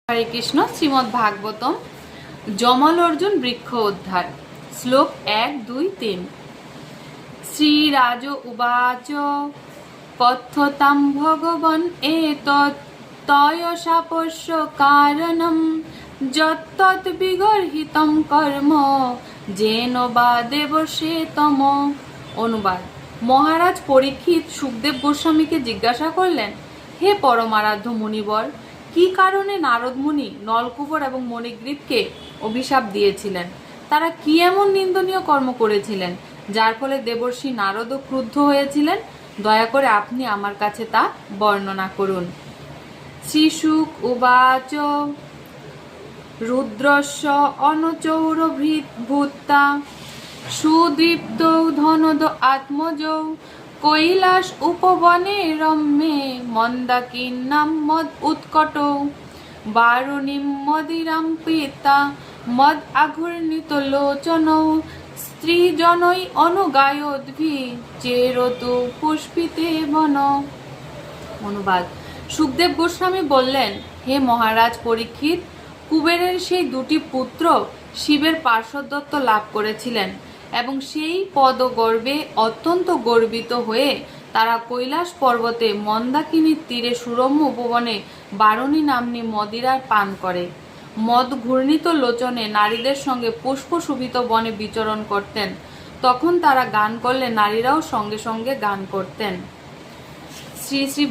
হরে কৃষ্ণ। শ্রীমদ্ ভাগবতম যমল অর্জুন বৃক্ষ উদ্ধার। শ্লোক 1-2-3। শ্রীরাজ উবাচ কথ্যতাম ভগবন এতৎ তয় শাপস্য কারণম যত্তৎ বিগর্হিতম কর্ম যেন বা দেবসেতম। অনুবাদ: মহারাজ পরীক্ষিত সুখদেব গোস্বামীকে জিজ্ঞাসা করলেন, হে পরমারাধ্য মুনিবর, কি কারণে নারদ মুনি নলকুবর এবং মণিগ্রীবকে অভিশাপ দিয়েছিলেন? তারা কি এমন নিন্দনীয় কর্ম করেছিলেন যার ফলে দেবর্ষি নারদও ক্রুদ্ধ হয়েছিলেন? দয়া করে আপনি আমার কাছে তা বর্ণনা করুন। শ্রীশুক উবাচ রুদ্রস্য অনচৌরভূতা সুদীপ্তৌ ধনদ আত্মজৌ কৈলাস উপবনে রম্যে মন্দাকিন্নাম মদ উৎকটৌ বারুণীম মদিরাম পিতা মদ আঘূর্ণিত লোচনৌ স্ত্রীজনৈ অনুগায়োদ্ভি চেরতু পুষ্পিতে বন। অনুবাদ: সুখদেব গোস্বামী বললেন, হে মহারাজ পরীক্ষিত, কুবেরের সেই দুটি পুত্র শিবের পার্শ্বদত্ত লাভ করেছিলেন এবং সেই পদগর্বে অত্যন্ত গর্বিত হয়ে তারা কৈলাস পর্বতে মন্দাকিনীর তীরে সুরম্য উপবনে বারুণী নাম্নী মদিরার পান করে। মদ ঘূর্ণিত লোচনে নারীদের সঙ্গে পুষ্প শোভিত বনে বিচরণ করতেন। তখন তারা গান করলে নারীরাও সঙ্গে সঙ্গে গান করতেন। শ্রী শ্রী